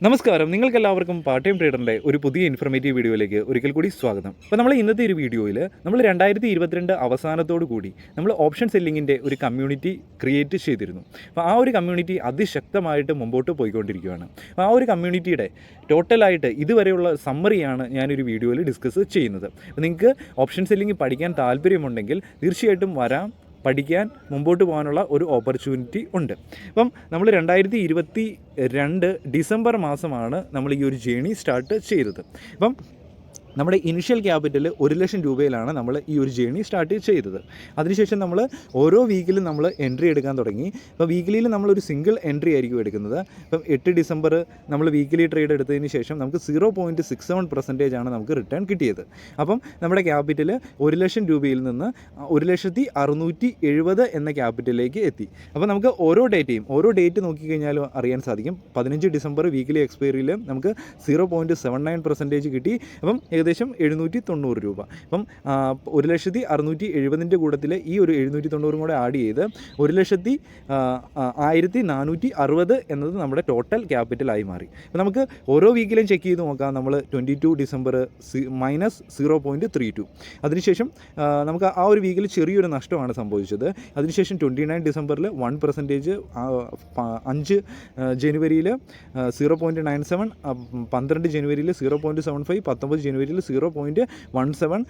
നമസ്കാരം, നിങ്ങൾക്കെല്ലാവർക്കും part time ട്രേഡറിൻ്റെ ഒരു പുതിയ ഇൻഫർമേറ്റീവ് വീഡിയോയിലേക്ക് ഒരിക്കൽ കൂടി സ്വാഗതം. അപ്പോൾ നമ്മൾ ഇന്നത്തെ ഒരു വീഡിയോയിൽ നമ്മൾ 2022 അവസാനത്തോടു കൂടി നമ്മൾ ഓപ്ഷൻ സെല്ലിങ്ങിൻ്റെ ഒരു കമ്മ്യൂണിറ്റി ക്രിയേറ്റ് ചെയ്തിരുന്നു. അപ്പോൾ ആ ഒരു കമ്മ്യൂണിറ്റി അതിശക്തമായിട്ട് മുമ്പോട്ട് പോയിക്കൊണ്ടിരിക്കുകയാണ്. അപ്പോൾ ആ ഒരു കമ്മ്യൂണിറ്റിയുടെ ടോട്ടലായിട്ട് ഇതുവരെയുള്ള സമ്മറിയാണ് ഞാനൊരു വീഡിയോയിൽ ഡിസ്കസ് ചെയ്യുന്നത്. അപ്പോൾ നിങ്ങൾക്ക് ഓപ്ഷൻ സെല്ലിംഗ് പഠിക്കാൻ താല്പര്യമുണ്ടെങ്കിൽ തീർച്ചയായിട്ടും വരാം, പഠിക്കാൻ മുമ്പോട്ട് പോകാനുള്ള ഒരു ഓപ്പർച്യൂണിറ്റി ഉണ്ട്. അപ്പം നമ്മൾ 2022 ഡിസംബർ മാസമാണ് നമ്മൾ ഈ ഒരു ജേണി സ്റ്റാർട്ട് ചെയ്തത്. അപ്പം നമ്മുടെ ഇനിഷ്യൽ ക്യാപിറ്റൽ 1,00,000 രൂപയിലാണ് നമ്മൾ ഈ ഒരു ജേണി സ്റ്റാർട്ട് ചെയ്തത്. അതിനുശേഷം നമ്മൾ ഓരോ വീക്കിലും നമ്മൾ എൻട്രി എടുക്കാൻ തുടങ്ങി. അപ്പോൾ വീക്കിലിയിൽ നമ്മളൊരു സിംഗിൾ എൻട്രി ആയിരിക്കും എടുക്കുന്നത്. ഇപ്പം 8 ഡിസംബർ നമ്മൾ വീക്കിലി ട്രേഡ് എടുത്തതിന് ശേഷം നമുക്ക് 0.67% ആണ് നമുക്ക് റിട്ടേൺ കിട്ടിയത്. അപ്പം നമ്മുടെ ക്യാപിറ്റൽ 1,00,000 രൂപയിൽ നിന്ന് 1,670 എന്ന ക്യാപിറ്റലിലേക്ക് എത്തി. അപ്പോൾ നമുക്ക് ഓരോ ഡേറ്റ് നോക്കിക്കഴിഞ്ഞാൽ അറിയാൻ സാധിക്കും. 15 ഡിസംബർ വീക്കിലി എക്സ്പയറിയിൽ നമുക്ക് 0.79% കിട്ടി. അപ്പം ഏകദേശം 790 രൂപ. അപ്പം 1,670,000 കൂട്ടത്തിൽ ഈ ഒരു 790 കൂടെ ആഡ് ചെയ്ത് 1,01,460 എന്നത് നമ്മുടെ ടോട്ടൽ ക്യാപിറ്റലായി മാറി. അപ്പോൾ നമുക്ക് ഓരോ വീക്കിലും ചെക്ക് ചെയ്ത് നോക്കാം. നമ്മൾ 22 ഡിസംബർ -0.32. അതിനുശേഷം നമുക്ക് ആ ഒരു വീക്കിൽ ചെറിയൊരു നഷ്ടമാണ് സംഭവിച്ചത്. അതിനുശേഷം 29 ഡിസംബറിൽ 1%, 5 ജനുവരിയിൽ 0.97, 12 ജനുവരിയിൽ 0.75, 19 ജനുവരിയിൽ 0.17,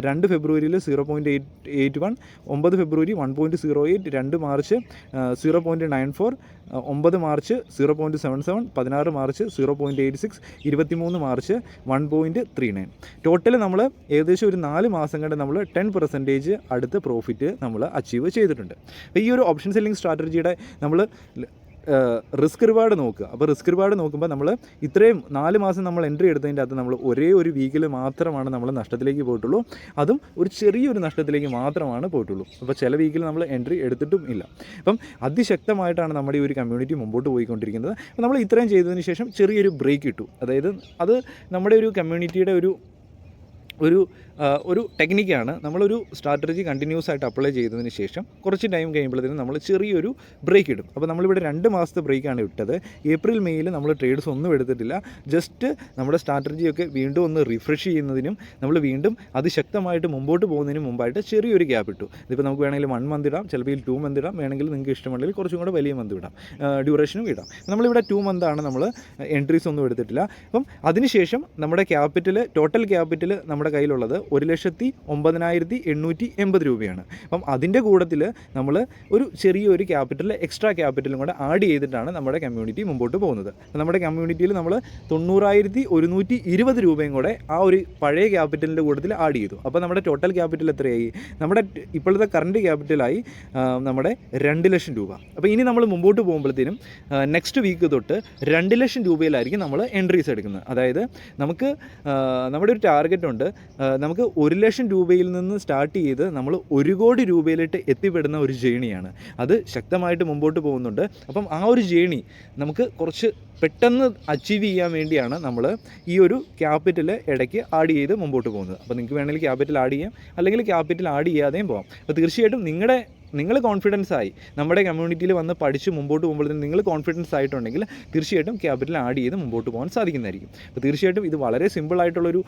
2 ഫെബ്രുവരിയിൽ 0.81, 9 ഫെബ്രുവരി 1.08, 2 March 0.94, 9 March 0.77, 16 March 0.86, 23 March 1.39. Total നമ്മൾ ഏകദേശം ഒരു 4 മാസം കൊണ്ട് നമ്മൾ 10% അടുത്ത് പ്രോഫിറ്റ് നമ്മൾ അച്ചീവ് ചെയ്തിട്ടുണ്ട്. അപ്പോൾ ഈ ഒരു ഓപ്ഷൻ സെല്ലിംഗ് സ്ട്രാറ്റജിയുടെ നമ്മൾ റിസ്ക് റിവാർഡ് നോക്കുക. അപ്പോൾ റിസ്ക് റിവാർഡ് നോക്കുമ്പോൾ നമ്മൾ ഇത്രയും 4 മാസം നമ്മൾ എൻട്രി എടുത്തതിൻ്റെ അകത്ത് നമ്മൾ ഒരേ ഒരു വീക്കിൽ മാത്രമാണ് നമ്മൾ നഷ്ടത്തിലേക്ക് പോയിട്ടുള്ളൂ. അതും ഒരു ചെറിയൊരു നഷ്ടത്തിലേക്ക് മാത്രമാണ് പോയിട്ടുള്ളൂ. അപ്പോൾ ചില വീക്കിൽ നമ്മൾ എൻട്രി എടുത്തിട്ടും ഇല്ല. അപ്പം അതിശക്തമായിട്ടാണ് നമ്മുടെ ഈ ഒരു കമ്മ്യൂണിറ്റി മുമ്പോട്ട് പോയിക്കൊണ്ടിരിക്കുന്നത്. അപ്പോൾ നമ്മൾ ഇത്രയും ചെയ്തതിന് ശേഷം ചെറിയൊരു ബ്രേക്ക് ഇട്ടു. അതായത് അത് നമ്മുടെ ഒരു കമ്മ്യൂണിറ്റിയുടെ ഒരു ടെക്നിക്കാണ്. നമ്മളൊരു സ്ട്രാറ്റജി കണ്ടിന്യൂസ് ആയിട്ട് അപ്ലൈ ചെയ്തതിന് ശേഷം കുറച്ച് ടൈം കഴിയുമ്പോഴത്തേനും നമ്മൾ ചെറിയൊരു ബ്രേക്ക് ഇടും. അപ്പോൾ നമ്മളിവിടെ 2 മാസത്തെ ബ്രേക്കാണ് ഇട്ടത്. ഏപ്രിൽ മെയ്യിൽ നമ്മൾ ട്രേഡ്സ് ഒന്നും എടുത്തിട്ടില്ല. ജസ്റ്റ് നമ്മുടെ സ്ട്രാറ്റജിയൊക്കെ വീണ്ടും ഒന്ന് റിഫ്രഷ് ചെയ്യുന്നതിനും നമ്മൾ വീണ്ടും അതിശക്തമായിട്ട് മുമ്പോട്ട് പോകുന്നതിനും മുമ്പായിട്ട് ചെറിയൊരു ഗ്യാപ്പ് ഇട്ടു. ഇതിപ്പോൾ നമുക്ക് വേണമെങ്കിൽ 1 മന്ത് ഇടാം, ചിലപ്പോൾ 2 മന്ത് ഇടാം, വേണമെങ്കിൽ നിങ്ങൾക്ക് ഇഷ്ടമുണ്ടെങ്കിൽ കുറച്ചും കൂടെ വലിയ മന്ത് ഇടാം, ഡ്യൂറേഷനും ഇടാം. നമ്മളിവിടെ 2 മന്താണ് നമ്മൾ എൻട്രീസ് ഒന്നും എടുത്തിട്ടില്ല. അപ്പം അതിനുശേഷം നമ്മുടെ ടോട്ടൽ ക്യാപിറ്റൽ നമ്മുടെ കയ്യിലുള്ളത് 1,09,880 രൂപയാണ്. അപ്പം അതിൻ്റെ കൂട്ടത്തിൽ നമ്മൾ ഒരു ചെറിയൊരു എക്സ്ട്രാ ക്യാപിറ്റലും കൂടെ ആഡ് ചെയ്തിട്ടാണ് നമ്മുടെ കമ്മ്യൂണിറ്റി മുമ്പോട്ട് പോകുന്നത്. നമ്മുടെ കമ്മ്യൂണിറ്റിയിൽ നമ്മൾ 90,120 രൂപയും കൂടെ ആ ഒരു പഴയ ക്യാപിറ്റലിൻ്റെ കൂട്ടത്തിൽ ആഡ് ചെയ്തു. അപ്പോൾ നമ്മുടെ ടോട്ടൽ ക്യാപിറ്റൽ എത്രയായി? നമ്മുടെ ഇപ്പോഴത്തെ കറണ്ട് ക്യാപിറ്റലായി നമ്മുടെ 2,00,000 രൂപ. അപ്പോൾ ഇനി നമ്മൾ മുമ്പോട്ട് പോകുമ്പോഴത്തേനും നെക്സ്റ്റ് വീക്ക് തൊട്ട് 2,00,000 രൂപയിലായിരിക്കും നമ്മൾ എൻട്രീസ് എടുക്കുന്നത്. അതായത് നമുക്ക് നമ്മുടെ ഒരു ടാർഗറ്റ് ഉണ്ട്. നമുക്ക് 1,00,000 രൂപയിൽ നിന്ന് സ്റ്റാർട്ട് ചെയ്ത് നമ്മൾ 1 കോടി രൂപയിലിട്ട് എത്തിപ്പെടുന്ന ഒരു ജേണിയാണ്. അത് ശക്തമായിട്ട് മുമ്പോട്ട് പോകുന്നുണ്ട്. അപ്പം ആ ഒരു ജേണി നമുക്ക് കുറച്ച് പെട്ടെന്ന് അച്ചീവ് ചെയ്യാൻ വേണ്ടിയാണ് നമ്മൾ ഈ ഒരു ക്യാപിറ്റൽ ഇടയ്ക്ക് ആഡ് ചെയ്ത് മുമ്പോട്ട് പോകുന്നത്. അപ്പോൾ നിങ്ങൾക്ക് വേണമെങ്കിൽ ക്യാപിറ്റൽ ആഡ് ചെയ്യാം, അല്ലെങ്കിൽ ക്യാപിറ്റൽ ആഡ് ചെയ്യാതെയും പോകാം. അപ്പോൾ തീർച്ചയായിട്ടും നിങ്ങൾ കോൺഫിഡൻസ് ആയി നമ്മുടെ കമ്മ്യൂണിറ്റിയിൽ വന്ന് പഠിച്ച് മുമ്പോട്ട് പോകുമ്പോഴത്തേക്കും നിങ്ങൾ കോൺഫിഡൻസ് ആയിട്ടുണ്ടെങ്കിൽ തീർച്ചയായിട്ടും ക്യാപിറ്റൽ ആഡ് ചെയ്ത് മുമ്പോട്ട് പോകാൻ സാധിക്കുന്നതായിരിക്കും. അപ്പോൾ തീർച്ചയായിട്ടും ഇത് വളരെ സിമ്പിളായിട്ടുള്ളൊരു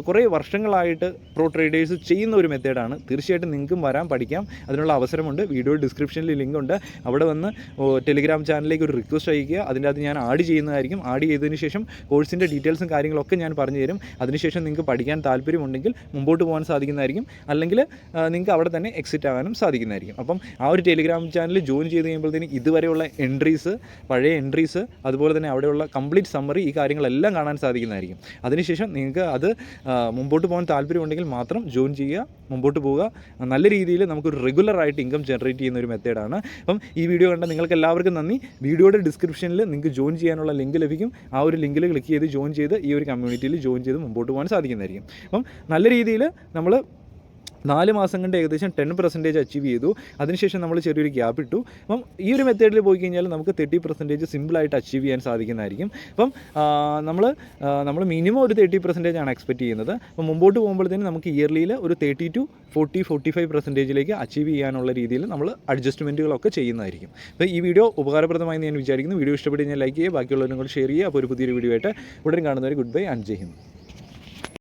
കുറേ വർഷങ്ങളായിട്ട് പ്രോ ട്രേഡേഴ്സ് ചെയ്യുന്ന ഒരു മെത്തേഡാണ്. തീർച്ചയായിട്ടും നിങ്ങൾക്കും വരാൻ പഠിക്കാം, അതിനുള്ള അവസരമുണ്ട്. വീഡിയോ ഡിസ്ക്രിപ്ഷനിൽ ലിങ്ക് ഉണ്ട്. അവിടെ വന്ന് ടെലിഗ്രാം ചാനലിലേക്ക് ഒരു റിക്വസ്റ്റ് അയക്കുക. അതിൻ്റെ അകത്ത് ഞാൻ ആഡ് ചെയ്യുന്നതായിരിക്കും. ആഡ് ചെയ്തതിന് ശേഷം കോഴ്സിൻ്റെ ഡീറ്റെയിൽസും കാര്യങ്ങളൊക്കെ ഞാൻ പറഞ്ഞു തരും. അതിനുശേഷം നിങ്ങൾക്ക് പഠിക്കാൻ താല്പര്യമുണ്ടെങ്കിൽ മുമ്പോട്ട് പോകാൻ സാധിക്കുന്നതായിരിക്കും, അല്ലെങ്കിൽ നിങ്ങൾക്ക് അവിടെ തന്നെ എക്സിറ്റ് ആകാനും സാധിക്കുന്നതായിരിക്കും. അപ്പം ആ ഒരു ടെലിഗ്രാം ചാനൽ ജോയിൻ ചെയ്ത് കഴിയുമ്പോഴത്തേനും ഇതുവരെയുള്ള എൻട്രീസ്, പഴയ എൻട്രീസ്, അതുപോലെ തന്നെ അവിടെയുള്ള കംപ്ലീറ്റ് സമ്മറി, ഈ കാര്യങ്ങളെല്ലാം കാണാൻ സാധിക്കുന്നതായിരിക്കും. അതിനുശേഷം നിങ്ങൾക്ക് അത് മുമ്പോട്ട് പോകാൻ താല്പര്യമുണ്ടെങ്കിൽ മാത്രം ജോയിൻ ചെയ്യുക, മുമ്പോട്ട് പോവുക. നല്ല രീതിയിൽ നമുക്കൊരു റെഗുലറായിട്ട് ഇൻകം ജനറേറ്റ് ചെയ്യുന്ന ഒരു മെത്തേഡാണ്. അപ്പം ഈ വീഡിയോ കണ്ട നിങ്ങൾക്ക് എല്ലാവർക്കും നന്ദി. വീഡിയോയുടെ ഡിസ്ക്രിപ്ഷനിൽ നിങ്ങൾക്ക് ജോയിൻ ചെയ്യാനുള്ള ലിങ്ക് ലഭിക്കും. ആ ഒരു ലിങ്കിൽ ക്ലിക്ക് ചെയ്ത് ജോയിൻ ചെയ്ത് ഈ ഒരു കമ്മ്യൂണിറ്റിയിൽ ജോയിൻ ചെയ്ത് മുമ്പോട്ട് പോകാൻ സാധിക്കുന്നതായിരിക്കും. അപ്പം നല്ല രീതിയിൽ നമ്മൾ 4 മാസം കൊണ്ട് ഏകദേശം 10% അച്ചീവ് ചെയ്തു. അതിനുശേഷം നമ്മൾ ചെറിയൊരു ഗ്യാപ്പ് ഇട്ടു. അപ്പം ഈ ഒരു മെത്തേഡിൽ പോയി കഴിഞ്ഞാൽ നമുക്ക് 30% സിമ്പിളായിട്ട് അച്ചീവ് ചെയ്യാൻ സാധിക്കുന്നതായിരിക്കും. അപ്പം നമ്മൾ മിനിമം ഒരു 30% ആണ് എക്സ്പെക്റ്റ് ചെയ്യുന്നത്. അപ്പം മുമ്പോട്ട് പോകുമ്പോഴത്തേനും നമുക്ക് ഇയർലിയിൽ ഒരു 30 to 40-45% അച്ചീവ് ചെയ്യാനുള്ള രീതിയിൽ നമ്മൾ അഡ്ജസ്റ്റ്മെൻറ്റുകളൊക്കെ ചെയ്യുന്നതായിരിക്കും. അപ്പോൾ ഈ വീഡിയോ ഉപകാരപ്രദമായി ഞാൻ വിചാരിക്കുന്നു. വീഡിയോ ഇഷ്ടപ്പെട്ട് കഴിഞ്ഞാൽ ലൈക്ക് ചെയ്യുക, ബാക്കിയുള്ളവരും കൂടി ഷെയർ ചെയ്യുക. അപ്പോൾ ഒരു പുതിയൊരു വീഡിയോ ആയിട്ട് ഉടൻ കാണുന്നവരെ good bye and Jai Hind.